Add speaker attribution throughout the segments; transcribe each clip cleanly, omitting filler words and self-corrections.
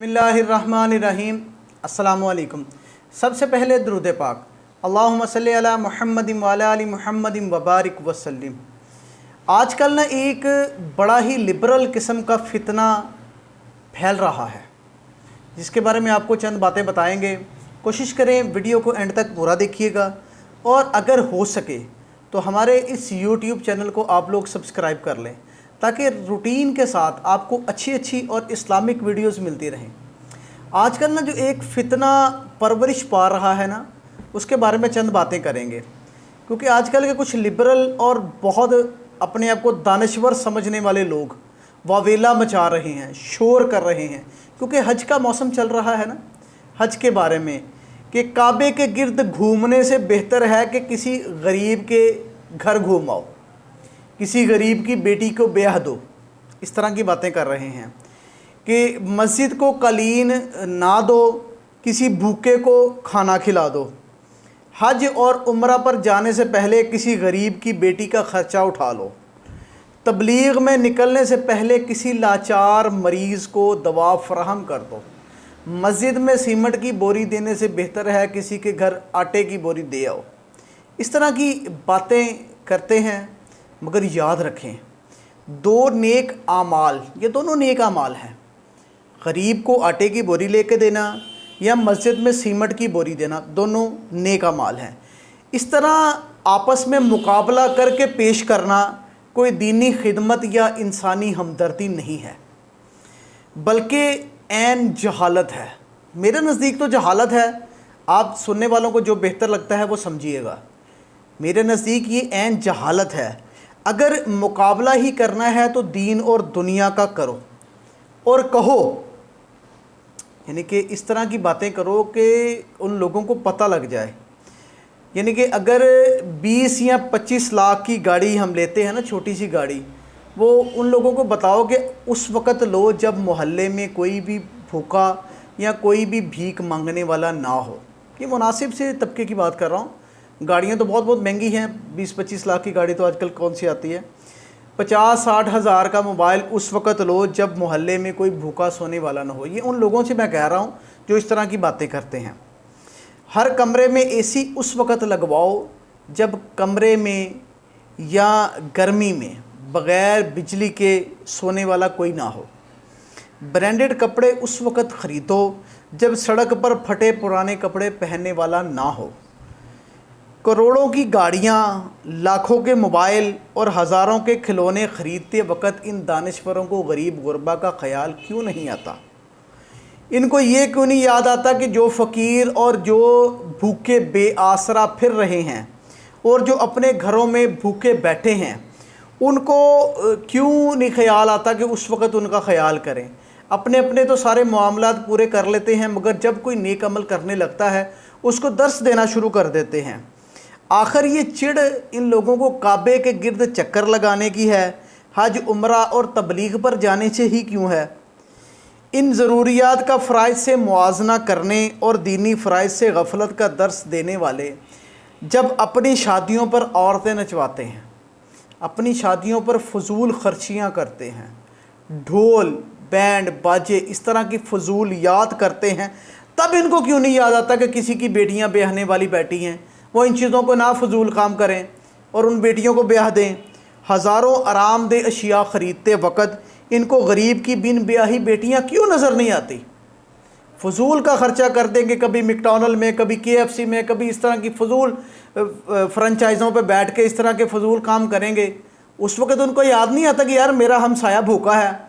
Speaker 1: बिस्मिल्लाहिर्रहमानिर्रहीम। अस्सलामुअलैकुम। सबसे पहले दुरूद पाक, अल्लाहुम्मा सल्ली अला मुहम्मदिन व अला आलि मुहम्मदिन व बारिक वसल्लिम। आजकल ना एक बड़ा ही लिबरल किस्म का फितना फैल रहा है, जिसके बारे में आपको चंद बातें बताएंगे। कोशिश करें वीडियो को एंड तक पूरा देखिएगा, और अगर हो सके तो हमारे इस यूट्यूब चैनल को आप लोग सब्सक्राइब कर लें, ताकि रूटीन के साथ आपको अच्छी और इस्लामिक वीडियोस मिलती रहें। आजकल ना जो एक फ़ितना परवरिश पा रहा है ना, उसके बारे में चंद बातें करेंगे। क्योंकि आजकल के कुछ लिबरल और बहुत अपने आप को दानश्वर समझने वाले लोग वावेला मचा रहे हैं, शोर कर रहे हैं। क्योंकि हज का मौसम चल रहा है ना, हज के बारे में कि काबे के गिर्द घूमने से बेहतर है कि किसी गरीब के घर घूम आओ, किसी गरीब की बेटी को ब्याह दो। इस तरह की बातें कर रहे हैं कि मस्जिद को कलीन ना दो, किसी भूखे को खाना खिला दो। हज और उम्रा पर जाने से पहले किसी गरीब की बेटी का ख़र्चा उठा लो। तबलीग में निकलने से पहले किसी लाचार मरीज़ को दवा फराहम कर दो। मस्जिद में सीमेंट की बोरी देने से बेहतर है किसी के घर आटे की बोरी दे आओ। इस तरह की बातें करते हैं। मगर याद रखें, दो नेक आमाल, ये दोनों नेक आमाल हैं। गरीब को आटे की बोरी लेके देना या मस्जिद में सीमेंट की बोरी देना, दोनों नेक आमाल हैं। इस तरह आपस में मुकाबला करके पेश करना कोई दीनी खिदमत या इंसानी हमदर्दी नहीं है, बल्कि ऐन जहालत है। मेरे नज़दीक तो जहालत है। आप सुनने वालों को जो बेहतर लगता है वो समझिएगा। मेरे नज़दीक ये ऐन जहालत है। अगर मुकाबला ही करना है तो दीन और दुनिया का करो, और कहो, यानी कि इस तरह की बातें करो कि उन लोगों को पता लग जाए। यानी कि अगर 20 या 25 लाख की गाड़ी हम लेते हैं ना, छोटी सी गाड़ी, वो उन लोगों को बताओ कि उस वक़्त लो जब मोहल्ले में कोई भी भूखा या कोई भी भीख मांगने वाला ना हो। ये मुनासिब से तबके की बात कर रहा हूँ। गाड़ियाँ तो बहुत महंगी हैं। 20-25 लाख की गाड़ी तो आजकल कौन सी आती है। 50-60 हज़ार का मोबाइल उस वक़्त लो जब मोहल्ले में कोई भूखा सोने वाला ना हो। ये उन लोगों से मैं कह रहा हूँ जो इस तरह की बातें करते हैं। हर कमरे में एसी उस वक़्त लगवाओ जब कमरे में या गर्मी में बग़ैर बिजली के सोने वाला कोई ना हो। ब्रांडेड कपड़े उस वक़्त ख़रीदो जब सड़क पर फटे पुराने कपड़े पहनने वाला ना हो। करोड़ों की गाड़ियाँ, लाखों के मोबाइल और हज़ारों के खिलौने ख़रीदते वक़्त इन दानिश्वरों को गरीब गुरबा का ख़याल क्यों नहीं आता? इनको ये क्यों नहीं याद आता कि जो फ़कीर और जो भूखे बेआसरा फिर रहे हैं और जो अपने घरों में भूखे बैठे हैं, उनको क्यों नहीं ख्याल आता कि उस वक़्त उनका ख़याल करें? अपने अपने तो सारे मामलात पूरे कर लेते हैं, मगर जब कोई नेक अमल करने लगता है उसको दर्स देना शुरू कर देते हैं। आखिर ये चिढ़ इन लोगों को काबे के गिर्द चक्कर लगाने की है, हज उम्रा और तबलीग पर जाने से ही क्यों है? इन ज़रूरियात का फ़राइज़ से मुआजना करने और दीनी फ़राइज़ से गफलत का दर्स देने वाले जब अपनी शादियों पर औरतें नचवाते हैं, अपनी शादियों पर फजूल खर्चियाँ करते हैं, ढोल बैंड बाजे इस तरह की फजूल याद करते हैं, तब इनको क्यों नहीं याद आता कि किसी की बेटियाँ ब्याहने वाली बैठी हैं, वो इन चीज़ों को ना फजूल काम करें और उन बेटियों को ब्याह दें। हज़ारों आरामदेह अशिया ख़रीदते वक़्त इनको गरीब की बिन ब्याही बेटियां क्यों नज़र नहीं आती? फजूल का ख़र्चा कर देंगे, कभी मैकडॉनल्ड में, कभी KFC में, कभी इस तरह की फजूल फ्रेंचाइज़ों पे बैठ के इस तरह के फजूल काम करेंगे। उस वक़्त उनको याद नहीं आता कि यार मेरा हमसाया भूखा है,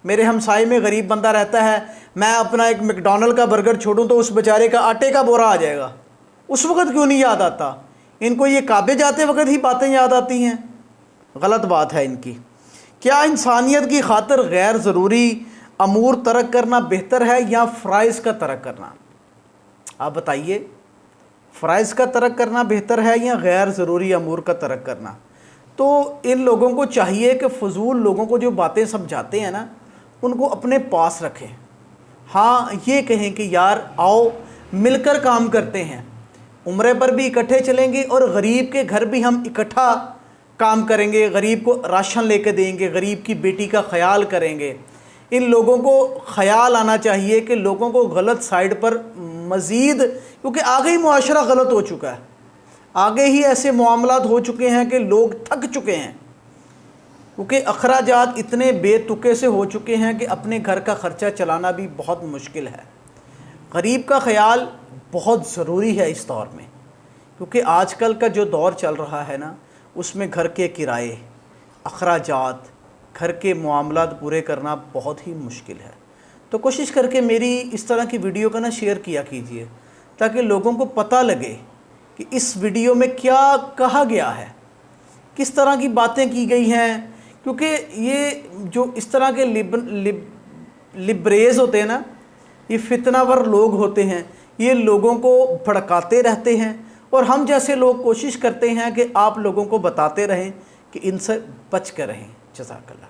Speaker 1: मेरे हमसाए में गरीब बंदा रहता है, मैं अपना एक मैकडॉनल्ड का बर्गर छोड़ूँ तो उस बेचारे का आटे का बोरा आ जाएगा। उस वक़्त क्यों नहीं याद आता? इनको ये काबे जाते वक़्त ही बातें याद आती हैं। गलत बात है इनकी। क्या इंसानियत की खातिर गैर ज़रूरी अमूर तरक करना बेहतर है या फ़राइज़ का तरक करना? आप बताइए, फ़राइज़ का तरक करना बेहतर है या गैर ज़रूरी अमूर का तरक करना? तो इन लोगों को चाहिए कि फ़जूल लोगों को जो बातें समझाते हैं ना, उनको अपने पास रखें। हाँ, ये कहें कि यार आओ मिलकर काम करते हैं, उम्रे पर भी इकट्ठे चलेंगे और गरीब के घर भी हम इकट्ठा काम करेंगे, गरीब को राशन लेके देंगे, गरीब की बेटी का ख्याल करेंगे। ان لوگوں کو خیال آنا چاہیے کہ لوگوں کو غلط سائٹ پر مزید، کیونکہ آگے ہی معاشرہ غلط ہو چکا ہے، آگے ہی ایسے معاملات ہو چکے ہیں کہ لوگ تھک چکے ہیں، کیونکہ اخراجات اتنے بے تکے سے ہو چکے ہیں کہ اپنے گھر کا خرچہ چلانا بھی بہت مشکل ہے۔ غریب کا خیال بہت ضروری ہے اس دور میں، کیونکہ آج کل کا جو دور چل رہا ہے نا، اس میں گھر کے کرائے، اخراجات، گھر کے معاملات پورے کرنا بہت ہی مشکل ہے۔ تو کوشش کر کے میری اس طرح کی ویڈیو کا شیئر کیا کیجئے، تاکہ لوگوں کو پتہ لگے کہ اس ویڈیو میں کیا کہا گیا ہے، کس طرح کی باتیں کی گئی ہیں، کیونکہ یہ جو اس طرح کے لبریز ہوتے ہیں نا، یہ فتنہ ور لوگ ہوتے ہیں، یہ لوگوں کو بھڑکاتے رہتے ہیں، اور ہم جیسے لوگ کوشش کرتے ہیں کہ آپ لوگوں کو بتاتے رہیں کہ ان سے بچ کر رہیں۔ جزاک اللہ۔